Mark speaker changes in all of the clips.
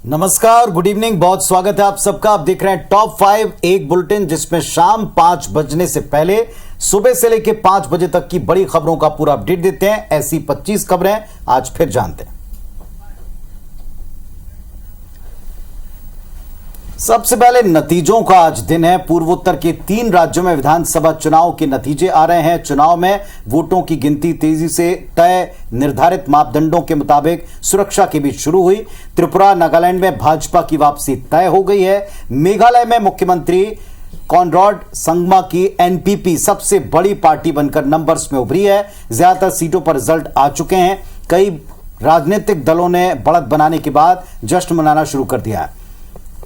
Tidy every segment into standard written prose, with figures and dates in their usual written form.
Speaker 1: नमस्कार, good evening, बहुत स्वागत है आप सबका। आप देख रहे हैं टॉप 5 एक बुलेटिन, जिसमें शाम 5 बजने से पहले सुबह से लेकर 5 बजे तक की बड़ी खबरों का पूरा अपडेट देते हैं। ऐसी 25 खबरें आज फिर जानते हैं। सबसे पहले नतीजों का आज दिन है। पूर्वोत्तर के 3 राज्यों में विधानसभा चुनाव के नतीजे आ रहे हैं। चुनाव में वोटों की गिनती तेजी से तय निर्धारित मापदंडों के मुताबिक सुरक्षा के बीच शुरू हुई। त्रिपुरा, नागालैंड में भाजपा की वापसी तय हो गई है। मेघालय में मुख्यमंत्री कॉनराड संगमा की एनपीपी सबसे बड़ी पार्टी बनकर नंबर्स में उभरी है। ज्यादातर सीटों पर रिजल्ट आ चुके हैं। कई राजनीतिक दलों ने बढ़त बनाने के बाद जश्न मनाना शुरू कर दिया है।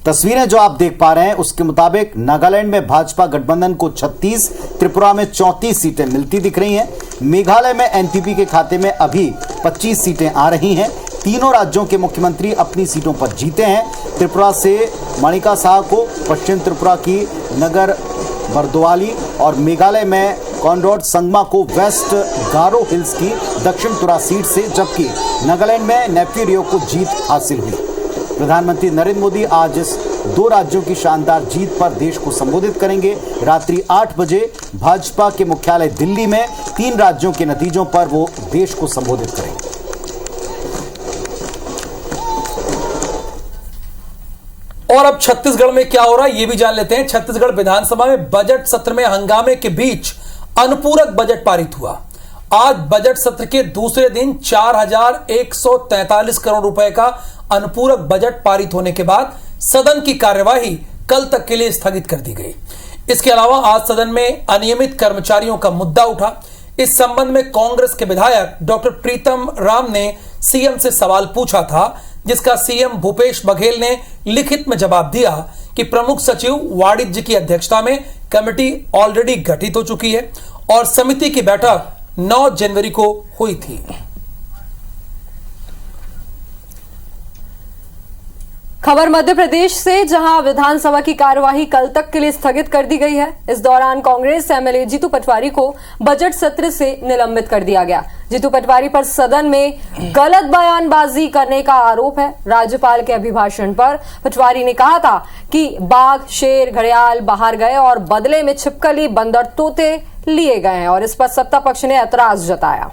Speaker 1: तस्वीरें जो आप देख पा रहे हैं उसके मुताबिक नागालैंड में भाजपा गठबंधन को 36, त्रिपुरा में 34 सीटें मिलती दिख रही हैं। मेघालय में एनपीपी के खाते में अभी 25 सीटें आ रही हैं। तीनों राज्यों के मुख्यमंत्री अपनी सीटों पर जीते हैं। त्रिपुरा से मणिका साह को, पश्चिम त्रिपुरा की नगर बरदोवाली और मेघालय में कॉनराड संगमा को वेस्ट गारो हिल्स की दक्षिण तुरा सीट से, जबकि नागालैंड में नेफ्यू रियो को जीत हासिल हुई। प्रधानमंत्री नरेंद्र मोदी आज इस 2 राज्यों की शानदार जीत पर देश को संबोधित करेंगे। रात्रि 8 बजे भाजपा के मुख्यालय दिल्ली में 3 राज्यों के नतीजों पर वो देश को संबोधित करेंगे।
Speaker 2: और अब छत्तीसगढ़ में क्या हो रहा है ये भी जान लेते हैं। छत्तीसगढ़ विधानसभा में बजट सत्र में हंगामे के बीच अनुपूरक बजट पारित हुआ। आज बजट सत्र के दूसरे दिन 4143 करोड़ रुपए का अनुपूरक बजट पारित होने के बाद सदन की कार्यवाही कल तक के लिए स्थगित कर दी गई। इसके अलावा आज सदन में अनियमित कर्मचारियों का मुद्दा उठा। इस संबंध में कांग्रेस के विधायक डॉक्टर प्रीतम राम ने सीएम से सवाल पूछा था, जिसका सीएम भूपेश बघेल ने लिखित में जवाब दिया कि प्रमुख सचिव वाणिज्य की अध्यक्षता में कमेटी ऑलरेडी गठित हो चुकी है और समिति की बैठक 9 जनवरी को हुई थी।
Speaker 3: खबर मध्य प्रदेश से, जहां विधानसभा की कार्यवाही कल तक के लिए स्थगित कर दी गई है। इस दौरान कांग्रेस एमएलए जीतू पटवारी को बजट सत्र से निलंबित कर दिया गया। जीतू पटवारी पर सदन में गलत बयानबाजी करने का आरोप है। राज्यपाल के अभिभाषण पर पटवारी ने कहा था कि बाघ, शेर, घड़ियाल बाहर गए और बदले में छिपकली, बंदर, तोते लिए गए हैं और इस पर सत्ता पक्ष ने ऐतराज जताया।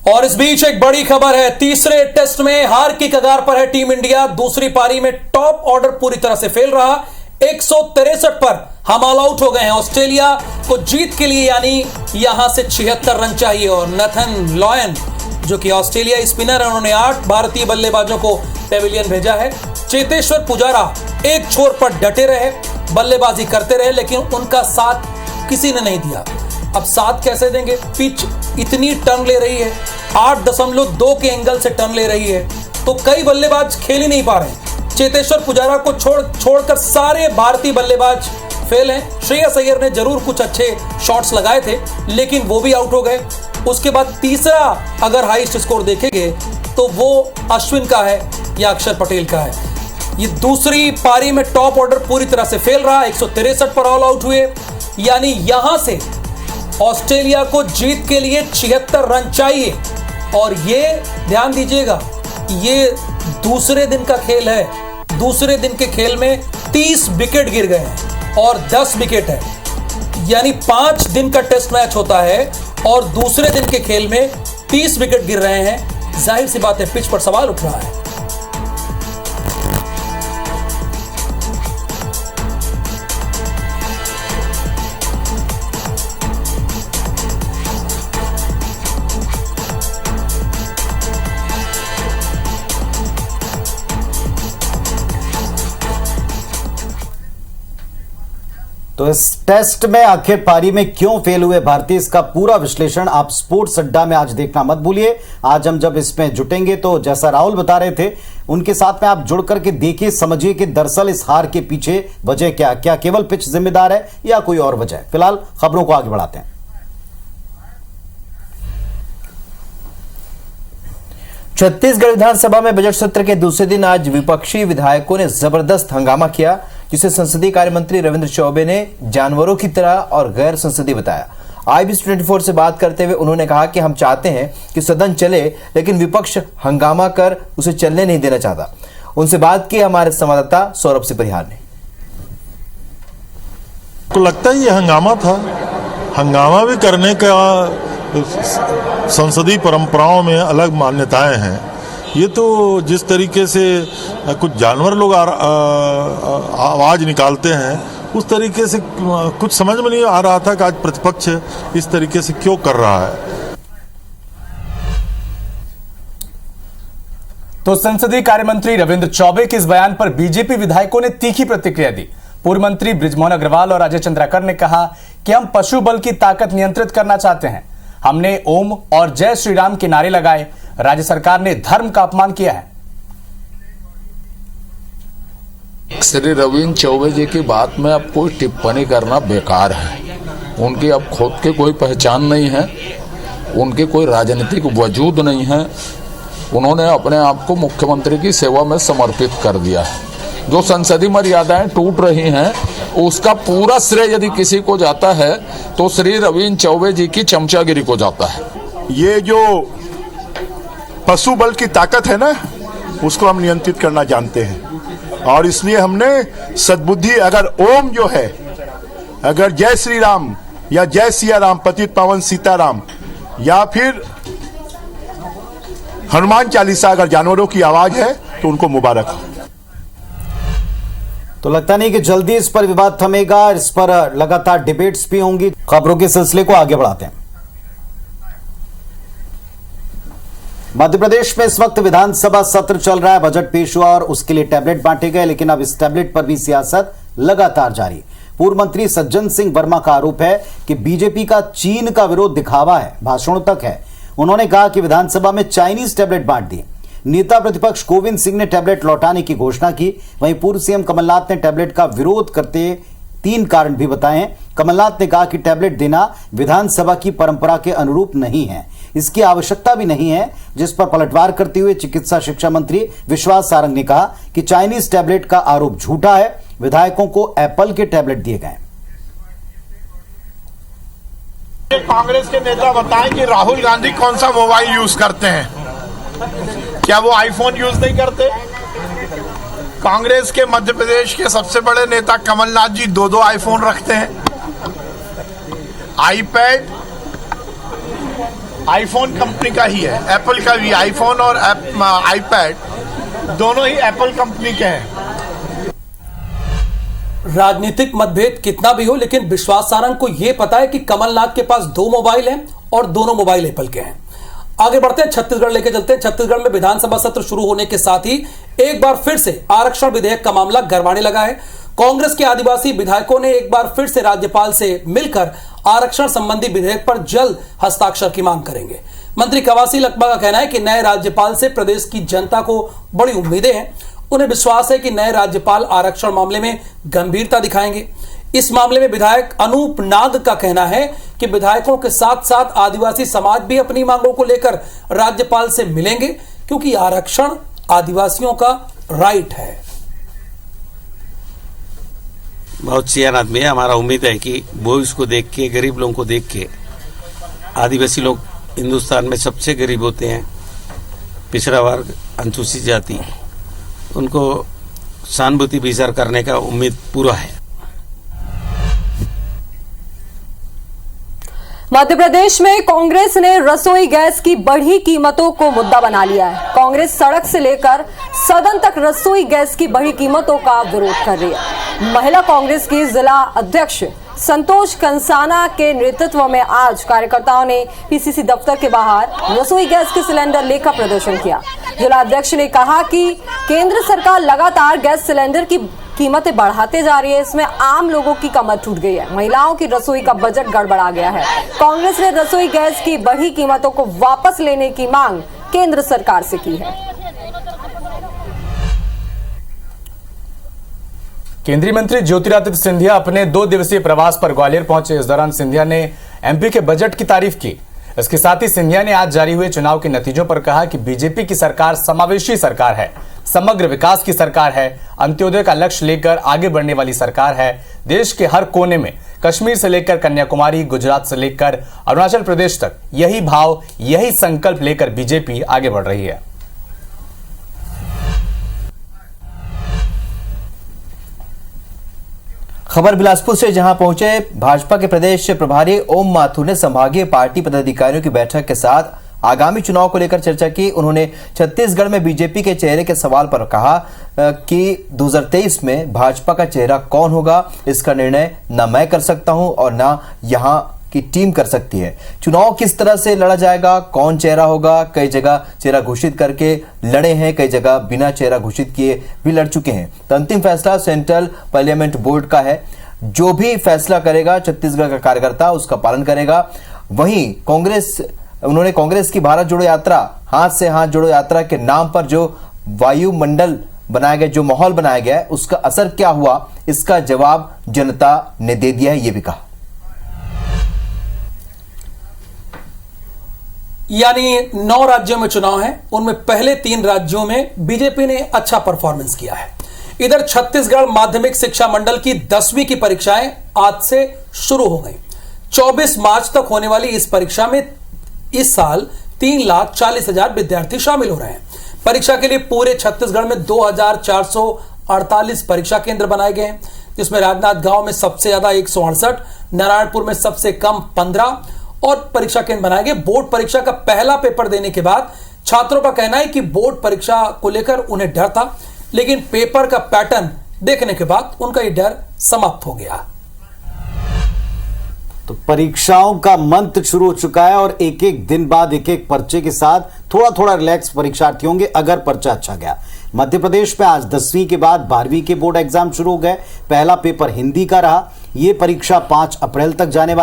Speaker 2: और इस बीच एक बड़ी खबर है। तीसरे टेस्ट में हार की कगार पर है टीम इंडिया। दूसरी पारी में टॉप ऑर्डर पूरी तरह से फेल रहा। 163 पर हम ऑल आउट हो गए हैं। ऑस्ट्रेलिया को जीत के लिए यानी यहां से 76 रन चाहिए और नथन लॉयन, जो कि ऑस्ट्रेलिया स्पिनर है, उन्होंने 8 भारतीय बल्लेबाजों को पेविलियन भेजा है। चेतेश्वर पुजारा एक छोर पर डटे रहे, बल्लेबाजी करते रहे, लेकिन उनका साथ किसी ने नहीं दिया। अब साथ कैसे देंगे? पिच इतनी टर्न ले रही है, 8.2 के एंगल से टर्न ले रही है, तो कई बल्लेबाज खेल ही नहीं पा रहे। चेतेश्वर पुजारा को छोड़कर सारे भारतीय बल्लेबाज फेल हैं। श्रेयस अय्यर ने जरूर कुछ अच्छे शॉट्स लगाए थे, लेकिन वो भी आउट हो गए। उसके बाद तीसरा अगर हाईएस्ट स्कोर देखेंगे तो वो अश्विन का है या अक्षर पटेल का है। ये दूसरी पारी में टॉप ऑर्डर पूरी तरह से फेल रहा। 163 पर ऑल आउट हुए, यानी यहां से ऑस्ट्रेलिया को जीत के लिए 76 रन चाहिए। और ये ध्यान दीजिएगा, ये दूसरे दिन का खेल है। दूसरे दिन के खेल में 30 विकेट गिर गए हैं और 10 विकेट है, यानी 5 दिन का टेस्ट मैच होता है और दूसरे दिन के खेल में 30 विकेट गिर रहे हैं। जाहिर सी बात है, पिच पर सवाल उठ रहा है।
Speaker 1: तो इस टेस्ट में आखिर पारी में क्यों फेल हुए भारतीय, इसका पूरा विश्लेषण आप स्पोर्ट्स अड्डा में आज देखना मत भूलिए। आज हम जब इसमें जुटेंगे तो जैसा राहुल बता रहे थे, उनके साथ में आप जुड़ करके देखिए, समझिए कि दरअसल इस हार के पीछे वजह क्या केवल पिच जिम्मेदार है या कोई और वजह है। फिलहाल खबरों को आगे बढ़ाते हैं।
Speaker 4: छत्तीसगढ़ विधानसभा में बजट सत्र के दूसरे दिन आज विपक्षी विधायकों ने जबरदस्त हंगामा किया, जिसे संसदीय कार्य मंत्री रविंद्र चौबे ने जानवरों की तरह और गैर संसदीय बताया। IBC24 से बात करते हुए उन्होंने कहा कि हम चाहते हैं कि सदन चले, लेकिन विपक्ष हंगामा कर उसे चलने नहीं देना चाहता। उनसे बात की हमारे संवाददाता सौरभ सिपरिहार ने।
Speaker 5: को लगता है ये हंगामा था। हंगामा भी करने का संसदीय परंपराओं में अलग मान्यताएं हैं। ये तो जिस तरीके से कुछ जानवर लोग आवाज निकालते हैं, उस तरीके से कुछ समझ में नहीं आ रहा था कि आज प्रतिपक्ष इस तरीके से क्यों कर रहा है।
Speaker 6: तो संसदीय कार्य मंत्री रविंद्र चौबे के इस बयान पर बीजेपी विधायकों ने तीखी प्रतिक्रिया दी। पूर्व मंत्री बृजमोहन अग्रवाल और अजय चंद्राकर ने कहा कि हम पशु बल की ताकत नियंत्रित करना चाहते हैं। हमने ओम और जय श्री राम के नारे लगाए। राज्य सरकार ने धर्म का अपमान किया है।
Speaker 7: श्री रविंद्र चौबे जी की बात में अब कोई टिप्पणी करना बेकार है। उनकी अब खुद की कोई पहचान नहीं है, उनके कोई राजनीतिक वजूद नहीं है। उन्होंने अपने आप को मुख्यमंत्री की सेवा में समर्पित कर दिया है। जो संसदीय मर्यादाएं टूट रही हैं, उसका पूरा श्रेय यदि किसी को जाता है तो श्री रविंद्र चौबे जी की चमचागिरी को जाता है।
Speaker 8: ये जो पशु बल की ताकत है ना, उसको हम नियंत्रित करना जानते हैं और इसलिए हमने सद्बुद्धि, अगर ओम जो है, अगर जय श्री राम या जय सिया राम, पतित पावन सीताराम, या फिर हनुमान चालीसा अगर जानवरों की आवाज है तो उनको मुबारक हो।
Speaker 1: तो लगता नहीं कि जल्दी इस पर विवाद थमेगा। इस पर लगातार डिबेट्स भी होंगी। खबरों के सिलसिले को आगे बढ़ाते हैं। मध्य प्रदेश में इस वक्त विधानसभा सत्र चल रहा है। बजट पेश हुआ और उसके लिए टैबलेट बांटे गए, लेकिन अब इस टैबलेट पर भी सियासत लगातार जारी। पूर्व मंत्री सज्जन सिंह वर्मा का आरोप है कि बीजेपी का चीन का विरोध दिखावा है, भाषणों तक है। उन्होंने कहा कि विधानसभा में चाइनीज टैबलेट बांट दिए। नेता प्रतिपक्ष गोविंद सिंह ने टैबलेट लौटाने की घोषणा की। वहीं पूर्व सीएम कमलनाथ ने टैबलेट का विरोध करते 3 कारण भी बताए। कमलनाथ ने कहा कि टैबलेट देना विधानसभा की परंपरा के अनुरूप नहीं है, इसकी आवश्यकता भी नहीं है, जिस पर पलटवार करते हुए चिकित्सा शिक्षा मंत्री विश्वास सारंग ने कहा कि चाइनीज टैबलेट का आरोप झूठा है। विधायकों को एप्पल के टैबलेट दिए गए।
Speaker 8: कांग्रेस के नेता बताएं कि राहुल गांधी कौन सा मोबाइल यूज करते हैं, क्या वो आईफोन यूज नहीं करते? कांग्रेस के मध्य प्रदेश के सबसे बड़े नेता कमलनाथ जी 2 आईफोन रखते हैं। आईपैड आईफोन कंपनी का ही है, एप्पल का भी। आईफोन और आईपैड दोनों ही एप्पल कंपनी के हैं।
Speaker 2: राजनीतिक मतभेद कितना भी हो, लेकिन विश्वास सारंग को यह पता है कि कमलनाथ के पास 2 मोबाइल हैं और दोनों मोबाइल एप्पल के हैं। आगे बढ़ते हैं, छत्तीसगढ़ लेके चलते हैं। छत्तीसगढ़ में विधानसभा सत्र शुरू होने के साथ ही एक बार फिर से आरक्षण विधेयक का मामला गरमाने लगा है। कांग्रेस के आदिवासी विधायकों ने एक बार फिर से राज्यपाल से मिलकर आरक्षण संबंधी विधेयक पर जल्द हस्ताक्षर की मांग करेंगे। मंत्री कवासी लखमा का कहना है कि नए राज्यपाल से प्रदेश की जनता को बड़ी उम्मीदें हैं। उन्हें विश्वास है कि नए राज्यपाल आरक्षण मामले में गंभीरता दिखाएंगे। इस मामले में विधायक अनूप नाग का कहना है कि विधायकों के साथ साथ आदिवासी समाज भी अपनी मांगों को लेकर राज्यपाल से मिलेंगे, क्योंकि आरक्षण आदिवासियों का राइट है।
Speaker 9: बहुत सियान आदमी है। हमारा उम्मीद है कि वो इसको देख के, गरीब लोगों को देख के, आदिवासी लोग हिंदुस्तान में सबसे गरीब होते हैं, पिछड़ा वर्ग, अनुसूचित जाति, उनको सहानुभूति विचार करने का उम्मीद पूरा है।
Speaker 3: मध्य प्रदेश में कांग्रेस ने रसोई गैस की बढ़ी कीमतों को मुद्दा बना लिया है। कांग्रेस सड़क से लेकर सदन तक रसोई गैस की बढ़ी कीमतों का विरोध कर रही है। महिला कांग्रेस की जिला अध्यक्ष संतोष कंसाना के नेतृत्व में आज कार्यकर्ताओं ने पीसीसी दफ्तर के बाहर रसोई गैस के सिलेंडर लेकर प्रदर्शन किया। जिला अध्यक्ष ने कहा कि केंद्र सरकार लगातार गैस सिलेंडर की कीमतें बढ़ाते जा रही है, इसमें आम लोगों की कमर टूट गई है। महिलाओं की रसोई का बजट गड़बड़ा गया है। कांग्रेस ने रसोई गैस की बढ़ी कीमतों को वापस लेने की मांग केंद्र सरकार से की है।
Speaker 6: केंद्रीय मंत्री ज्योतिरादित्य सिंधिया अपने 2 दिवसीय प्रवास पर ग्वालियर पहुंचे। इस दौरान सिंधिया ने एमपी के बजट की तारीफ की। इसके साथ ही सिंधिया ने आज जारी हुए चुनाव के नतीजों पर कहा कि बीजेपी की सरकार समावेशी सरकार है। समग्र विकास की सरकार है, अंत्योदय का लक्ष्य लेकर आगे बढ़ने वाली सरकार है। देश के हर कोने में, कश्मीर से लेकर कन्याकुमारी, गुजरात से लेकर अरुणाचल प्रदेश तक यही भाव, यही संकल्प लेकर बीजेपी आगे बढ़ रही है।
Speaker 4: खबर बिलासपुर से, जहां पहुंचे भाजपा के प्रदेश प्रभारी ओम माथुर ने संभागीय पार्टी पदाधिकारियों की बैठक के साथ आगामी चुनाव को लेकर चर्चा की। उन्होंने छत्तीसगढ़ में बीजेपी के चेहरे के सवाल पर कहा कि 2023 में भाजपा का चेहरा कौन होगा, इसका निर्णय न मैं कर सकता हूं और न यहां की टीम कर सकती है। चुनाव किस तरह से लड़ा जाएगा, कौन चेहरा होगा, कई जगह चेहरा घोषित करके लड़े हैं, कई जगह बिना चेहरा घोषित किए भी लड़ चुके हैं। तो अंतिम फैसला सेंट्रल पार्लियामेंट बोर्ड का है। जो भी फैसला करेगा छत्तीसगढ़ का कार्यकर्ता उसका पालन करेगा। वहीं उन्होंने कांग्रेस की भारत जोड़ो यात्रा, हाथ से हाथ जोड़ो यात्रा के नाम पर जो वायुमंडल बनाया गया, जो माहौल बनाया गया है, उसका असर क्या हुआ, इसका जवाब जनता ने दे दिया है, ये भी कहा।
Speaker 2: यानी 9 राज्यों में चुनाव है, उनमें पहले 3 राज्यों में बीजेपी ने अच्छा परफॉर्मेंस किया है। इधर छत्तीसगढ़ माध्यमिक शिक्षा मंडल की 10वीं की परीक्षाएं आज से शुरू हो गई। 24 मार्च तक होने वाली इस परीक्षा में इस साल 3,40,000 विद्यार्थी शामिल हो रहे हैं। परीक्षा के लिए पूरे छत्तीसगढ़ में 2,448 परीक्षा केंद्र बनाए गए हैं, जिसमें राजनांदगांव में सबसे ज्यादा 168, नारायणपुर में सबसे कम 15 और परीक्षा केंद्र बनाए गए। बोर्ड परीक्षा का पहला पेपर देने के बाद छात्रों का कहना है कि बोर्ड परीक्षा को लेकर उन्हें डर था, लेकिन पेपर का पैटर्न देखने के बाद उनका यह डर समाप्त हो गया।
Speaker 1: तो परीक्षाओं का मंत्र शुरू हो चुका है और एक एक दिन बाद एक एक पर्चे के साथ थोड़ा थोड़ा रिलैक्स परीक्षार्थी होंगे अगर पर्चा अच्छा गया। मध्य प्रदेश में आज 10वीं के बाद 12वीं के बोर्ड एग्जाम शुरू हो गए। पहला पेपर हिंदी का रहा। ये परीक्षा 5 अप्रैल तक चलने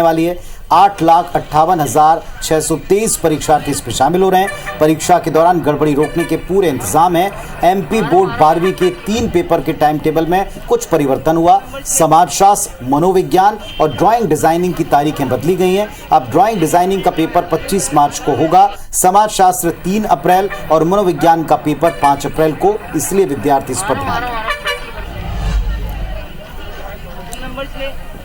Speaker 1: वाली है। 8,58,623 परीक्षार्थी इसमें शामिल हो रहे हैं। परीक्षा के दौरान गड़बड़ी रोकने के पूरे इंतजाम है। एमपी बोर्ड 12वीं के 3 पेपर के टाइम टेबल में कुछ परिवर्तन हुआ। समाजशास्त्र, मनोविज्ञान और ड्राइंग डिजाइनिंग की तारीखें बदली गई हैं। अब ड्राइंग डिजाइनिंग का पेपर 25 मार्च को होगा, समाजशास्त्र 3 अप्रैल और मनोविज्ञान का पेपर 5 अप्रैल को, इसलिए विद्यार्थी इस पर ध्यान दें।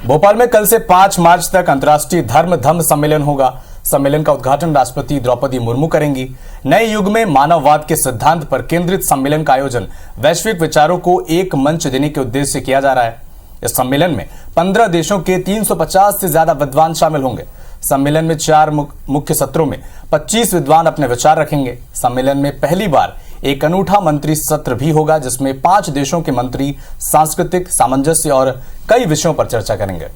Speaker 6: भोपाल में कल से 5 मार्च तक अंतर्राष्ट्रीय धर्म धम्म सम्मेलन होगा। सम्मेलन का उद्घाटन राष्ट्रपति द्रौपदी मुर्मू करेंगी। नए युग में मानववाद के सिद्धांत पर केंद्रित सम्मेलन का आयोजन वैश्विक विचारों को एक मंच देने के उद्देश्य से किया जा रहा है। इस सम्मेलन में 15 देशों के 350 से ज्यादा विद्वान शामिल होंगे। सम्मेलन में 4 मुख्य सत्रों में 25 विद्वान अपने विचार रखेंगे। सम्मेलन में पहली बार एक अनूठा मंत्री सत्र भी होगा, जिसमें 5 देशों के मंत्री सांस्कृतिक सामंजस्य और कई विषयों पर चर्चा करेंगे।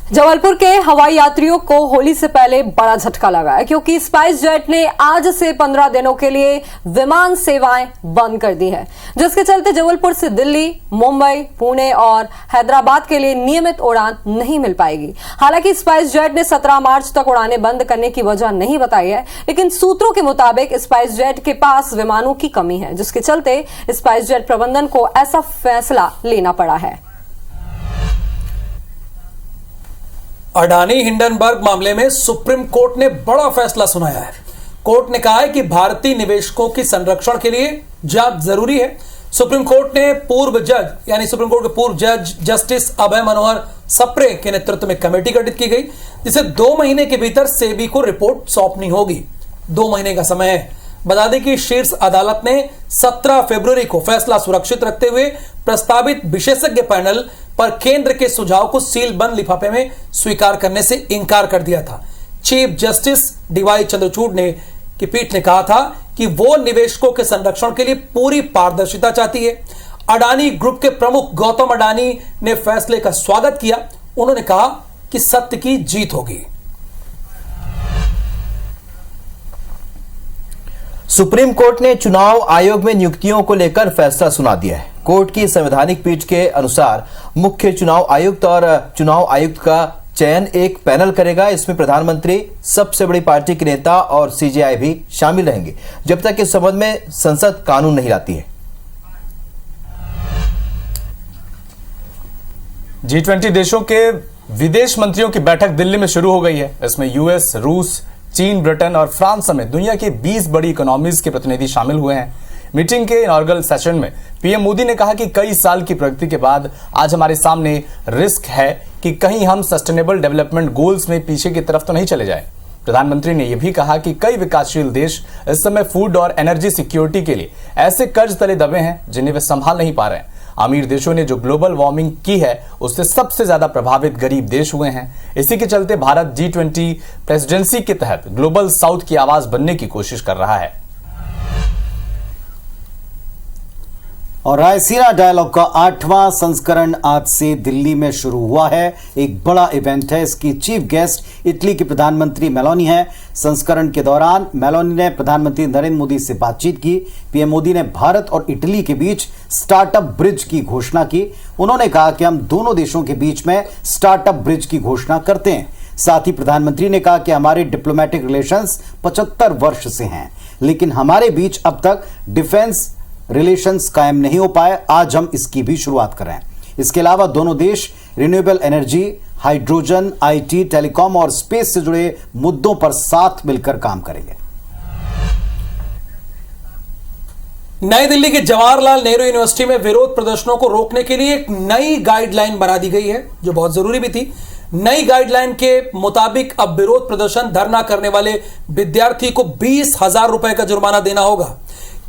Speaker 3: जबलपुर के हवाई यात्रियों को होली से पहले बड़ा झटका लगा है, क्योंकि स्पाइस जेट ने आज से 15 दिनों के लिए विमान सेवाएं बंद कर दी है, जिसके चलते जबलपुर से दिल्ली, मुंबई, पुणे और हैदराबाद के लिए नियमित उड़ान नहीं मिल पाएगी। हालांकि स्पाइस जेट ने 17 मार्च तक उड़ानें बंद करने की वजह नहीं बताई है, लेकिन सूत्रों के मुताबिक स्पाइस जेट के पास विमानों की कमी है, जिसके चलते स्पाइस जेट प्रबंधन को ऐसा फैसला लेना पड़ा है।
Speaker 2: अडानी हिंडनबर्ग मामले में सुप्रीम कोर्ट ने बड़ा फैसला सुनाया है। कोर्ट ने कहा है कि भारतीय निवेशकों की संरक्षण के लिए जांच जरूरी है। सुप्रीम कोर्ट के पूर्व जज जस्टिस अभय मनोहर सप्रे के नेतृत्व में कमेटी गठित की गई, जिसे 2 महीने के भीतर सेबी को रिपोर्ट सौंपनी होगी। 2 महीने का समय है। बता दें कि शीर्ष अदालत ने 17 फरवरी को फैसला सुरक्षित रखते हुए प्रस्तावित विशेषज्ञ पैनल पर केंद्र के सुझाव को सील बंद लिफाफे में स्वीकार करने से इनकार कर दिया था। चीफ जस्टिस डीवाई चंद्रचूड़ की पीठ ने कहा था कि वो निवेशकों के संरक्षण के लिए पूरी पारदर्शिता चाहती है। अडानी ग्रुप के प्रमुख गौतम अडानी ने फैसले का स्वागत किया। उन्होंने कहा कि सत्य की जीत होगी।
Speaker 4: सुप्रीम कोर्ट ने चुनाव आयोग में नियुक्तियों को लेकर फैसला सुना दिया है। कोर्ट की संवैधानिक पीठ के अनुसार मुख्य चुनाव आयुक्त और चुनाव आयुक्त का चयन एक पैनल करेगा। इसमें प्रधानमंत्री, सबसे बड़ी पार्टी के नेता और सीजेआई भी शामिल रहेंगे, जब तक इस संबंध में संसद कानून नहीं लाती है।
Speaker 6: G20 देशों के विदेश मंत्रियों की बैठक दिल्ली में शुरू हो गई है। इसमें यूएस, रूस, चीन, ब्रिटेन और फ्रांस समेत दुनिया के 20 बड़ी इकोनॉमीज के प्रतिनिधि शामिल हुए हैं। मीटिंग के इनॉग्रेल सेशन में पीएम मोदी ने कहा कि कई साल की प्रगति के बाद आज हमारे सामने रिस्क है कि कहीं हम सस्टेनेबल डेवलपमेंट गोल्स में पीछे की तरफ तो नहीं चले जाएं। प्रधानमंत्री ने यह भी कहा कि कई विकासशील देश इस समय फूड और एनर्जी सिक्योरिटी के लिए ऐसे कर्ज तले दबे हैं जिन्हें वे संभाल नहीं पा रहे हैं। अमीर देशों ने जो ग्लोबल वार्मिंग की है उससे सबसे ज्यादा प्रभावित गरीब देश हुए हैं। इसी के चलते भारत G20 प्रेसिडेंसी के तहत ग्लोबल साउथ की आवाज बनने की कोशिश कर रहा है।
Speaker 1: और रायसीना डायलॉग का 8वां संस्करण आज से दिल्ली में शुरू हुआ है। एक बड़ा इवेंट है। इसकी चीफ गेस्ट इटली की प्रधानमंत्री मेलोनी है। संस्करण के दौरान मेलोनी ने प्रधानमंत्री नरेंद्र मोदी से बातचीत की। पीएम मोदी ने भारत और इटली के बीच स्टार्टअप ब्रिज की घोषणा की। उन्होंने कहा कि हम दोनों देशों के बीच में स्टार्टअप ब्रिज की घोषणा करते हैं। साथ ही प्रधानमंत्री ने कहा कि हमारे डिप्लोमेटिक रिलेशंस 75 वर्ष से हैं, लेकिन हमारे बीच अब तक डिफेंस रिलेशंस कायम नहीं हो पाए। आज हम इसकी भी शुरुआत कर रहे हैं। इसके अलावा दोनों देश renewable energy, hydrogen, IT, telecom और स्पेस से जुड़े मुद्दों पर साथ मिलकर काम करेंगे।
Speaker 2: नई दिल्ली के जवाहरलाल नेहरू यूनिवर्सिटी में विरोध प्रदर्शनों को रोकने के लिए एक नई गाइडलाइन बना दी गई है, जो बहुत जरूरी भी थी। नई गाइडलाइन के मुताबिक अब विरोध प्रदर्शन धरना करने वाले विद्यार्थी को 20,000 रुपए का जुर्माना देना होगा।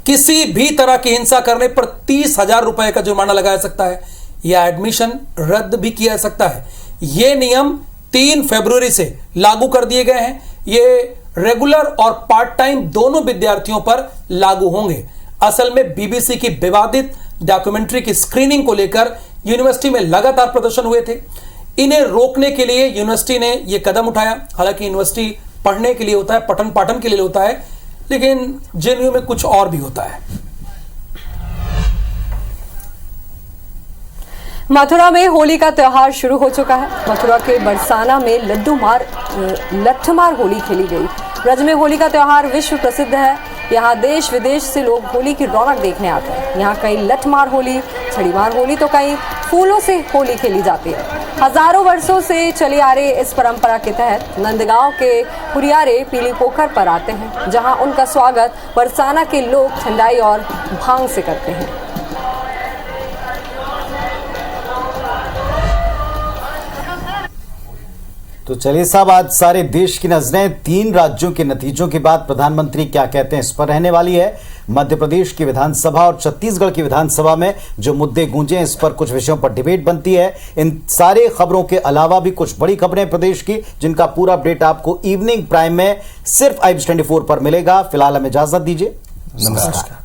Speaker 2: किसी भी तरह की हिंसा करने पर 30,000 रुपए का जुर्माना लगाया सकता है या एडमिशन रद्द भी किया जा सकता है। ये नियम 3 फरवरी से लागू कर दिए गए हैं। ये रेगुलर और पार्ट टाइम दोनों विद्यार्थियों पर लागू होंगे। असल में बीबीसी की विवादित डॉक्यूमेंट्री की स्क्रीनिंग को लेकर यूनिवर्सिटी में लगातार प्रदर्शन हुए थे। इन्हें रोकने के लिए यूनिवर्सिटी ने यह कदम उठाया। हालांकि यूनिवर्सिटी पढ़ने के लिए होता है, पठन पाठन के लिए होता है, लेकिन जेएनयू में कुछ और भी होता है।
Speaker 3: मथुरा में होली का त्योहार शुरू हो चुका है। मथुरा के बरसाना में लट्ठमार होली खेली गई। ब्रज में होली का त्योहार विश्व प्रसिद्ध है। यहाँ देश विदेश से लोग होली की रौनक देखने आते हैं। यहाँ कई लठमार होली, छड़ीमार होली तो कई फूलों से होली खेली जाती है। हजारों वर्षों से चली आ रही इस परंपरा के तहत नंदगांव के हुरियारे पीली पोखर पर आते हैं, जहाँ उनका स्वागत बरसाना के लोग ठंडाई और भांग से करते हैं।
Speaker 1: तो चलिए साहब, आज सारे देश की नजरें 3 राज्यों के नतीजों के बाद प्रधानमंत्री क्या कहते हैं इस पर रहने वाली है। मध्य प्रदेश की विधानसभा और छत्तीसगढ़ की विधानसभा में जो मुद्दे गूंजे, इस पर कुछ विषयों पर डिबेट बनती है। इन सारे खबरों के अलावा भी कुछ बड़ी खबरें प्रदेश की, जिनका पूरा अपडेट आपको इवनिंग प्राइम में सिर्फ IBS 24 पर मिलेगा। फिलहाल हमें इजाजत दीजिए। नमस्कार।